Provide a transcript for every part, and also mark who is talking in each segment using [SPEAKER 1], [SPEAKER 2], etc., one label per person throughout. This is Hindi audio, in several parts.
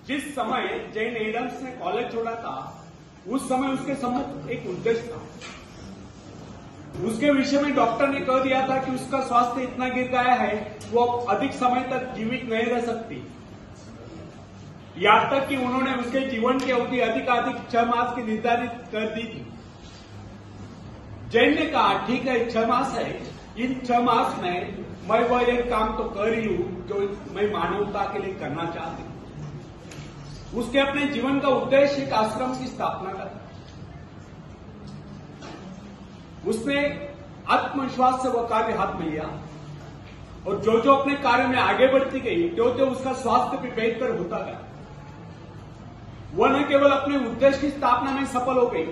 [SPEAKER 1] जिस समय जैन एडम्स ने कॉलेज छोड़ा था उस समय उसके सम्मुख एक उद्देश्य था। उसके विषय में डॉक्टर ने कह दिया था कि उसका स्वास्थ्य इतना गिर गया है वो अधिक समय तक जीवित नहीं रह सकती। यहां तक कि उन्होंने उसके जीवन की अवधि अधिकाधिक 6 मास की निर्धारित कर दी थी। जैन ने कहा ठीक है 6 मास है, इन 6 मास में मैं वह एक काम तो कर रही हूं जो मैं मानवता के लिए करना चाहती हूं। उसके अपने जीवन का उद्देश्य एक आश्रम की स्थापना का था। उसने आत्मविश्वास से वह कार्य हाथ में लिया और जो जो अपने कार्य में आगे बढ़ती गई त्यों उसका स्वास्थ्य भी बेहतर होता गया। वह न केवल अपने उद्देश्य की स्थापना में सफल हो गई,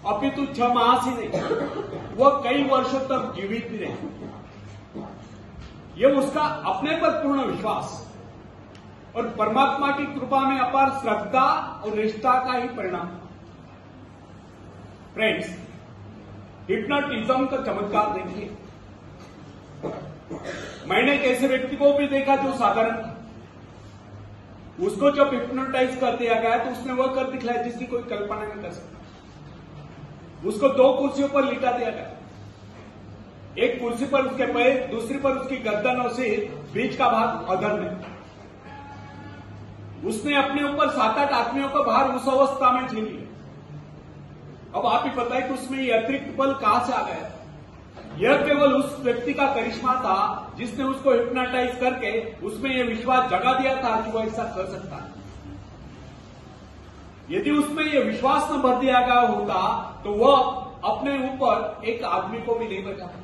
[SPEAKER 1] अपितु 6 मास ही नहीं वह कई वर्षों तक जीवित भी रहे। यह उसका अपने पर पूर्ण विश्वास और परमात्मा की कृपा में अपार श्रद्धा और निष्ठा का ही परिणाम। फ्रेंड्स, हिप्नोटिज्म का चमत्कार देखिए। मैंने एक ऐसे व्यक्ति को भी देखा जो साधारण था। उसको जब हिप्नोटाइज कर दिया गया तो उसने वह कर दिखलाया जिसकी कोई कल्पना नहीं कर सकता। उसको 2 कुर्सियों पर लिटा दिया गया, एक कुर्सी पर उसके पैर, दूसरी पर उसकी गर्दन और सिर, बीच का भाग अधर में। उसने अपने ऊपर 7-8 आदमियों का भार उस अवस्था में झेल लिया। अब आप ही बताएं कि उसमें ये अतिरिक्त बल कहां से आ गया। यह केवल उस व्यक्ति का करिश्मा था जिसने उसको हिप्नोटाइज करके उसमें यह विश्वास जगा दिया था कि वह ऐसा कर सकता है। यदि उसमें यह विश्वास न भर दिया गया होता तो वह अपने ऊपर एक आदमी को भी नहीं बचाता।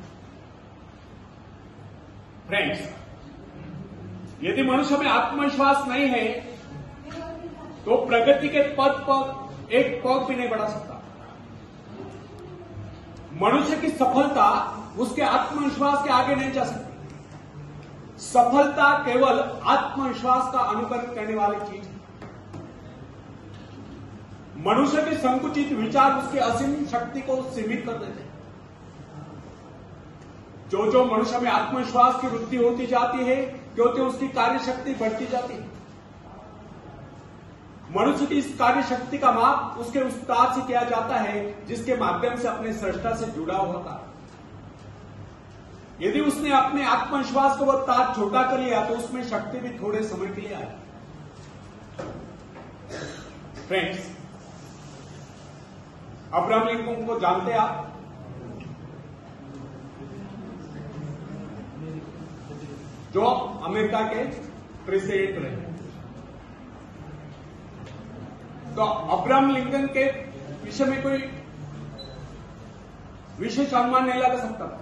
[SPEAKER 1] फ्रेंड्स, यदि मनुष्य में आत्मविश्वास नहीं है तो प्रगति के पद पर एक पग भी नहीं बढ़ा सकता। मनुष्य की सफलता उसके आत्मविश्वास के आगे नहीं जा सकती। सफलता केवल आत्मविश्वास का अनुकरण करने वाली चीज है। मनुष्य के संकुचित विचार उसकी असीम शक्ति को सीमित कर देते हैं। जो जो मनुष्य में आत्मविश्वास की वृद्धि होती जाती है त्यों उसकी कार्य शक्ति बढ़ती जाती है। मनुष्य की इस कार्य शक्ति का माप उसके उस तार से किया जाता है जिसके माध्यम से अपने सृष्टा से जुड़ा हुआ था। यदि उसने अपने आत्मविश्वास को वह तार छोटा कर लिया तो उसमें शक्ति भी थोड़े समय के लिए आई। फ्रेंड्स, अब्राहम लिंकन को जानते हैं आप? जो अमेरिका के प्रेसिडेंट रहे। तो अब्राहम लिंकन के विषय में कोई विशेष अनुमान नहीं लगा सकता था।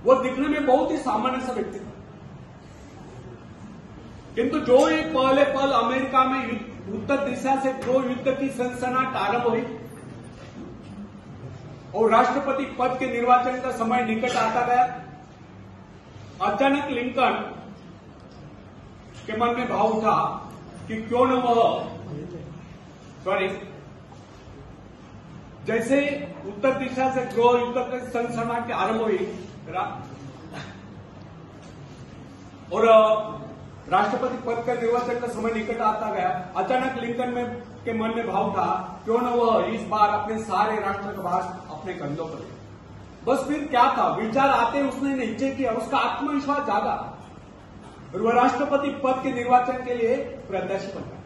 [SPEAKER 1] वो दिखने में बहुत ही सामान्य सा व्यक्ति था, किंतु जो एक पहले पल अमेरिका में उत्तर दिशा से जो युद्ध की सनसनाहट आरंभ हुई और राष्ट्रपति पद के निर्वाचन का समय निकट आता गया, अचानक लिंकन के मन में भाव उठा कि क्यों न वह जैसे उत्तर दिशा से जो युद्ध की सनसनाहट आरंभ हुई और राष्ट्रपति पद का निर्वाचन का समय निकट आता गया, अचानक लिंकन के मन में भाव था क्यों न वह इस बार अपने सारे राष्ट्र का भार अपने कंधों पर ले। बस फिर क्या था, विचार आते उसने निश्चय किया, उसका आत्मविश्वास जागा और वह राष्ट्रपति पद के निर्वाचन के लिए प्रत्याशी बन गया।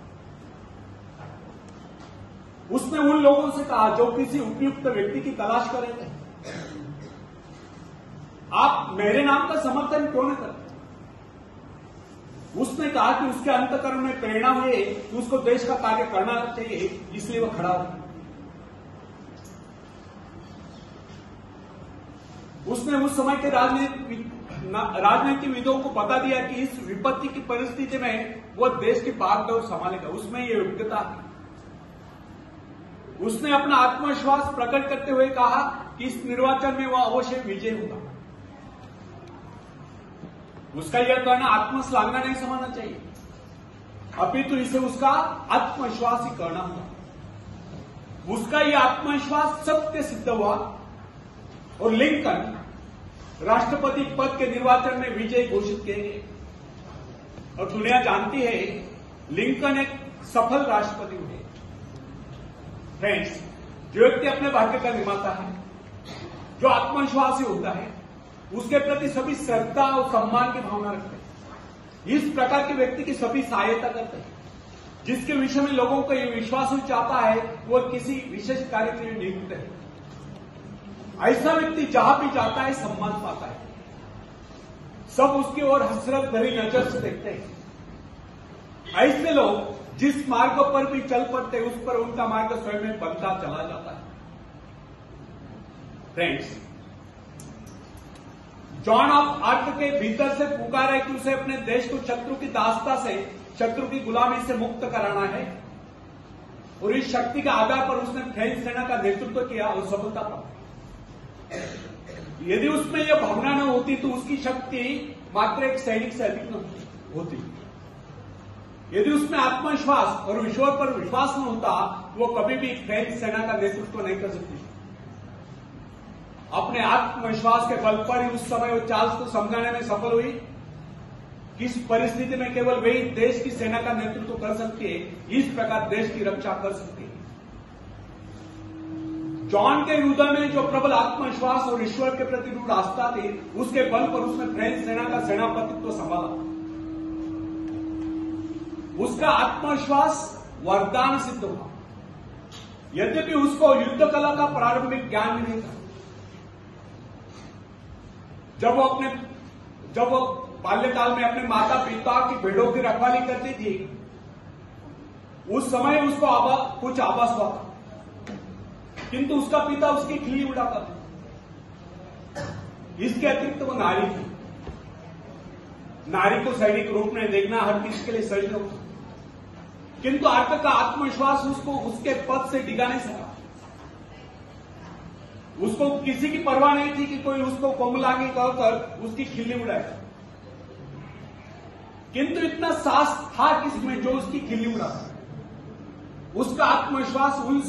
[SPEAKER 1] उसने उन लोगों से कहा जो किसी उपयुक्त व्यक्ति की तलाश कर रहे थे, आप मेरे नाम का समर्थन क्यों न करते। उसने कहा कि उसके अंतःकरण में प्रेरणा हुई कि उसको देश का कार्य करना चाहिए, इसलिए वह खड़ा हुआ। उसने उस समय के राजनीतिविदों को बता दिया कि इस विपत्ति की परिस्थिति में वह देश की बागडोर संभालेगा, उसमें यह योग्यता है। उसने अपना आत्मविश्वास प्रकट करते हुए कहा कि इस निर्वाचन में वह अवश्य विजय होगा। उसका यह कहना आत्मश्लाघना नहीं समझना चाहिए, अपितु इसे उसका आत्मविश्वास ही कहना होगा। उसका यह आत्मविश्वास सत्य सिद्ध हुआ और लिंकन राष्ट्रपति पद के निर्वाचन में विजय घोषित किए गए। और दुनिया जानती है लिंकन एक सफल राष्ट्रपति हुए। फ्रेंड्स, जो व्यक्ति अपने भाग्य का निर्माता है, जो आत्मविश्वासी होता है, उसके प्रति सभी श्रद्धा और सम्मान की भावना रखते हैं। इस प्रकार के व्यक्ति की सभी सहायता करते हैं। जिसके विषय में लोगों को यह विश्वास चाहता है वो किसी विशेष कार्य के लिए नियुक्त है। ऐसा व्यक्ति जहां भी जाता है सम्मान पाता है। सब उसकी ओर हसरत भरी नजर से देखते हैं। ऐसे लोग जिस मार्ग पर भी चल पड़ते उस पर उनका मार्ग स्वयं में बनता चला जाता है। फ्रेंड्स, जॉन ऑफ आर्क के भीतर से पुकार है कि उसे अपने देश को शत्रु की दासता से, शत्रु की गुलामी से मुक्त कराना है, और इस शक्ति के आधार पर उसने फ्रेंच सेना का नेतृत्व किया और सफलता पाई। यदि उसमें यह भावना न होती तो उसकी शक्ति मात्र एक सैनिक से अधिक न होती। यदि उसमें आत्मविश्वास और ईश्वर पर विश्वास न होता वो कभी भी फ्रेंच सेना का नेतृत्व नहीं कर सकती। अपने आत्मविश्वास के बल पर ही उस समय वो चार्ल्स को समझाने में सफल हुई। किस परिस्थिति में केवल वही देश की सेना का नेतृत्व कर सकती है, इस प्रकार देश की रक्षा कर सकती है। जॉन के हृदय में जो प्रबल आत्मविश्वास और ईश्वर के प्रति दृढ़ आस्था थी, उसके बल पर उसने फ्रेंच सेना का सेनापतित्व संभाला। उसका आत्मविश्वास वरदान सिद्ध हुआ। यद्यपि उसको युद्ध कला का प्रारंभिक ज्ञान नहीं था। जब वो बाल्यकाल में अपने माता पिता की भेड़ों की रखवाली करती थी, उस समय उसको कुछ आभास हुआ था, किंतु उसका पिता उसकी खिल्ली उड़ाता था। इसके अतिरिक्त वो नारी थी। नारी को सैनिक रूप में देखना हर किसी के लिए सहज होता, किंतु आर्क का आत्मविश्वास उसको उसके पद से डिगा नहीं सका। उसको किसी की परवाह नहीं थी कि कोई उसको कोमलांगी कहकर उसकी खिल्ली उड़ाए, किंतु इतना साहस था किसमें जो उसकी खिल्ली उड़ा। उसका आत्मविश्वास उन